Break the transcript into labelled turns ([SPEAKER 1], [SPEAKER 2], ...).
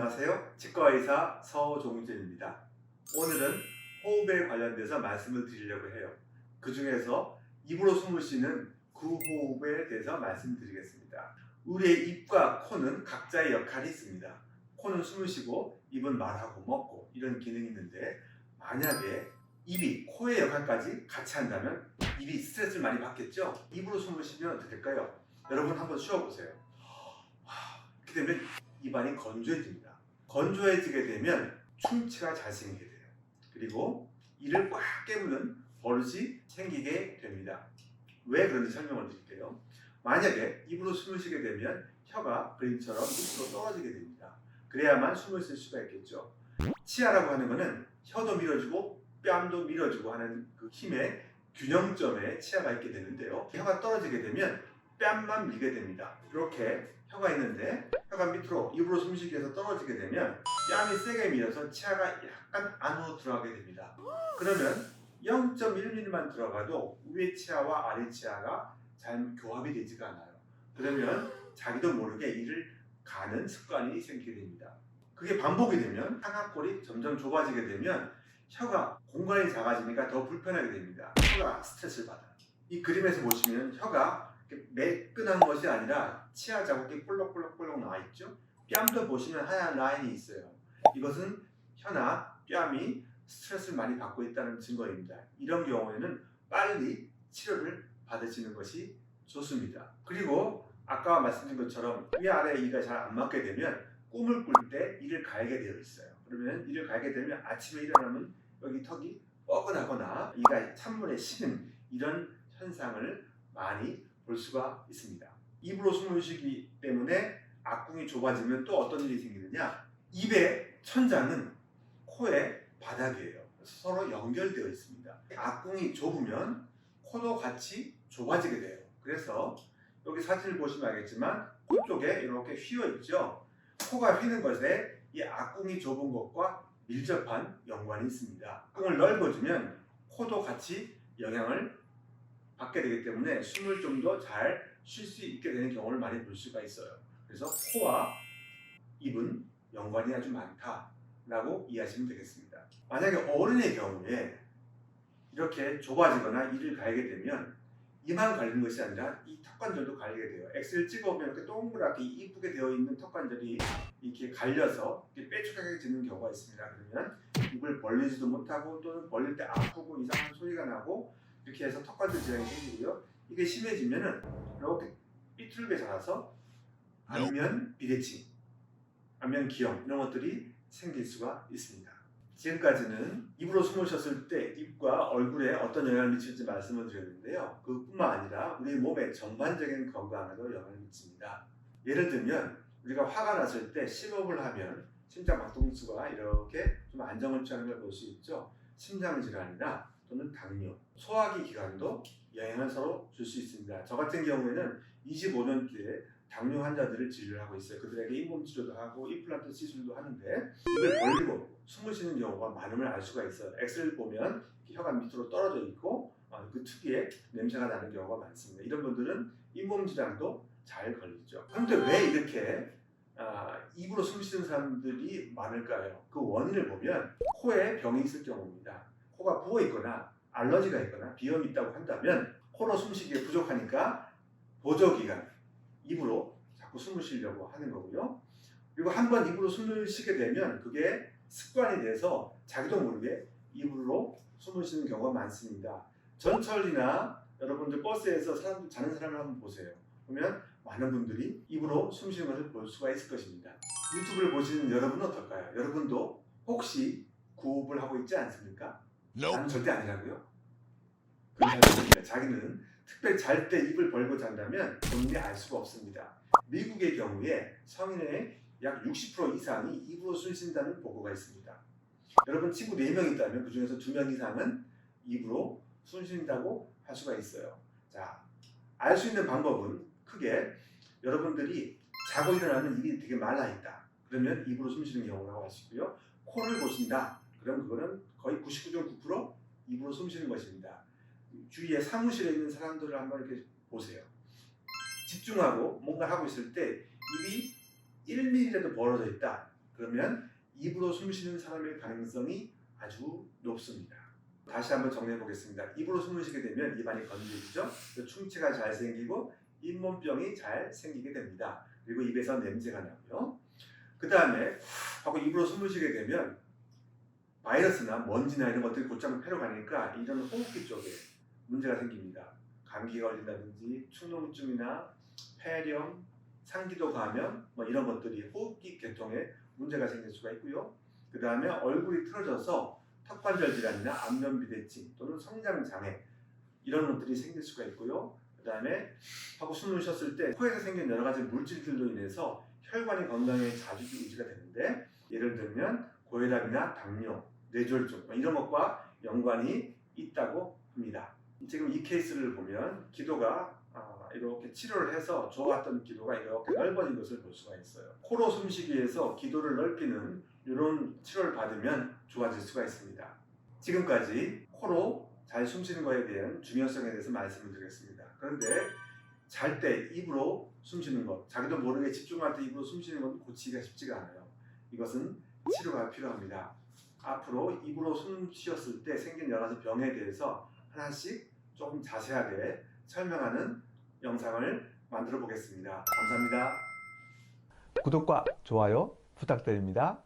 [SPEAKER 1] 안녕하세요. 치과의사 서종준입니다. 오늘은 호흡에 관련돼서 말씀을 드리려고 해요. 그 중에서 입으로 숨을 쉬는 구호흡에 대해서 말씀드리겠습니다. 우리의 입과 코는 각자의 역할이 있습니다. 코는 숨을 쉬고 입은 말하고 먹고 이런 기능이 있는데, 만약에 입이 코의 역할까지 같이 한다면 입이 스트레스를 많이 받겠죠? 입으로 숨을 쉬면 어떻게 될까요? 여러분 한번 쉬어보세요. 이렇게 되면 입안이 건조해집니다. 건조해지게 되면 충치가 잘 생기게 돼요. 그리고 이를 꽉 깨무는 버릇이 생기게 됩니다. 왜 그런지 설명을 드릴게요. 만약에 입으로 숨을 쉬게 되면 혀가 그림처럼 밑으로 떨어지게 됩니다. 그래야만 숨을 쉴 수가 있겠죠. 치아라고 하는 것은 혀도 밀어주고 뺨도 밀어주고 하는 그 힘의 균형점에 치아가 있게 되는데요. 혀가 떨어지게 되면 뺨만 밀게 됩니다. 이렇게 혀가 있는데 혀가 밑으로 입으로 숨쉬기 위해서 떨어지게 되면 뺨이 세게 밀어서 치아가 약간 안으로 들어가게 됩니다. 그러면 0.1mm만 들어가도 위의 치아와 아래 치아가 잘 교합이 되지가 않아요. 그러면 자기도 모르게 이를 가는 습관이 생기게 됩니다. 그게 반복이 되면 상악골이 점점 좁아지게 되면 혀가 공간이 작아지니까 더 불편하게 됩니다. 혀가 스트레스를 받아요. 이 그림에서 보시면 혀가 매끈한 것이 아니라 치아 자국이 볼록볼록 나와 있죠. 뺨도 보시면 하얀 라인이 있어요. 이것은 혀나 뺨이 스트레스를 많이 받고 있다는 증거입니다. 이런 경우에는 빨리 치료를 받으시는 것이 좋습니다. 그리고 아까 말씀드린 것처럼 위아래 이가 잘 안 맞게 되면 꿈을 꿀 때 이를 갈게 되어 있어요. 그러면 이를 갈게 되면 아침에 일어나면 여기 턱이 뻐근하거나 이가 찬물에 식은 이런 현상을 많이 볼 수가 있습니다. 입으로 숨을 쉬기 때문에 악궁이 좁아지면 또 어떤 일이 생기느냐? 입의 천장은 코의 바닥이에요. 서로 연결되어 있습니다. 악궁이 좁으면 코도 같이 좁아지게 돼요. 그래서 여기 사진을 보시면 알겠지만 코 쪽에 이렇게 휘어 있죠. 코가 휘는 것에 이 악궁이 좁은 것과 밀접한 연관이 있습니다. 악궁을 넓어지면 코도 같이 영향을 받게 되기 때문에 숨을 좀 더 잘 쉴 수 있게 되는 경우를 많이 볼 수가 있어요. 그래서 코와 입은 연관이 아주 많다라고 이해하시면 되겠습니다. 만약에 어른의 경우에 이렇게 좁아지거나 이를 갈게 되면 이만 갈리는 것이 아니라 이 턱관절도 갈리게 돼요. 엑스를 찍어보면 이렇게 동그랗게 이쁘게 되어 있는 턱관절이 이렇게 갈려서 이렇게 뾰족해지는 경우가 있습니다. 그러면 입을 벌리지도 못하고 또는 벌릴 때 아프고 이상한 소리가 나고 이렇게 해서 턱관절 질환이 생기고요. 이게 심해지면은 이렇게 삐뚤게 자라서 안면 비대칭, 안면 기형 이런 것들이 생길 수가 있습니다. 지금까지는 입으로 숨을 쉬었을 때 입과 얼굴에 어떤 영향을 미칠지 말씀을 드렸는데요. 그뿐만 아니라 우리 몸의 전반적인 건강에도 영향을 미칩니다. 예를 들면 우리가 화가 났을 때 심호흡을 하면 심장 박동수가 이렇게 좀 안정을 취하는 걸 볼 수 있죠. 심장질환이나 또는 당뇨, 소화기 기관도 영향을 서로 줄 수 있습니다. 저 같은 경우에는 25년째 당뇨 환자들을 진료를 하고 있어요. 그들에게 잇몸 치료도 하고 임플란트 시술도 하는데 입을 벌리고 숨을 쉬는 경우가 많음을 알 수가 있어요. 엑스를 보면 혀가 밑으로 떨어져 있고 그 특유의 냄새가 나는 경우가 많습니다. 이런 분들은 잇몸 질환도 잘 걸리죠. 그런데 왜 이렇게 입으로 숨 쉬는 사람들이 많을까요? 그 원인을 보면 코에 병이 있을 경우입니다. 코가 부어 있거나 알러지가 있거나 비염이 있다고 한다면 코로 숨쉬기에 부족하니까 보조기관, 입으로 자꾸 숨을 쉬려고 하는 거고요. 그리고 한번 입으로 숨을 쉬게 되면 그게 습관이 돼서 자기도 모르게 입으로 숨을 쉬는 경우가 많습니다. 전철이나 여러분들 버스에서 자는 사람을 한번 보세요. 보면 많은 분들이 입으로 숨 쉬는 것을 볼 수가 있을 것입니다. 유튜브를 보시는 여러분은 어떨까요? 여러분도 혹시 구호흡을 하고 있지 않습니까? 나는 절대 아니라고요. 자기는 특별히 잘 때 입을 벌고 잔다면 본인이 알 수가 없습니다. 미국의 경우에 성인의 약 60% 이상이 입으로 숨 쉰다는 보고가 있습니다. 여러분 친구 4명 있다면 그 중에서 2명 이상은 입으로 숨 쉰다고 할 수가 있어요. 자, 알 수 있는 방법은 크게 여러분들이 자고 일어나면 입이 되게 말라 있다. 그러면 입으로 숨 쉬는 경우라고 하시고요. 코를 보신다. 그럼 그거는 거의 99.9% 입으로 숨 쉬는 것입니다. 주위에 사무실에 있는 사람들을 한번 이렇게 보세요. 집중하고 뭔가 하고 있을 때 입이 1mm라도 벌어져 있다. 그러면 입으로 숨 쉬는 사람의 가능성이 아주 높습니다. 다시 한번 정리해 보겠습니다. 입으로 숨을 쉬게 되면 입안이 건조해지죠. 충치가 잘 생기고 잇몸병이 잘 생기게 됩니다. 그리고 입에서 냄새가 나고요. 그 다음에 하고 입으로 숨을 쉬게 되면 바이러스나 먼지나 이런 것들이 곧장 패러 가니까 이런 호흡기 쪽에 문제가 생깁니다. 감기가 걸린다든지 축농증이나 폐렴, 상기도 감염 이런 것들이 호흡기 계통에 문제가 생길 수가 있고요. 그 다음에 얼굴이 틀어져서 턱관절 질환이나 안면 비대증 또는 성장 장애 이런 것들이 생길 수가 있고요. 그 다음에 하고 숨을 쉬었을 때 코에서 생긴 여러 가지 물질들로 인해서 혈관이 건강에 자주 유지가 되는데 예를 들면 고혈압이나 당뇨, 뇌졸중 이런 것과 연관이 있다고 합니다. 지금 이 케이스를 보면 기도가 이렇게 치료를 해서 좋았던 기도가 이렇게 넓어진 것을 볼 수가 있어요. 코로 숨쉬기에서 기도를 넓히는 이런 치료를 받으면 좋아질 수가 있습니다. 지금까지 코로 잘 숨쉬는 것에 대한 중요성에 대해서 말씀을 드렸습니다. 그런데 잘 때 입으로 숨쉬는 것, 자기도 모르게 집중할 때 입으로 숨쉬는 건 고치기가 쉽지가 않아요. 이것은 치료가 필요합니다. 앞으로 입으로 숨 쉬었을 때 생긴 여러 가지 병에 대해서 하나씩 조금 자세하게 설명하는 영상을 만들어 보겠습니다. 감사합니다.
[SPEAKER 2] 구독과 좋아요 부탁드립니다.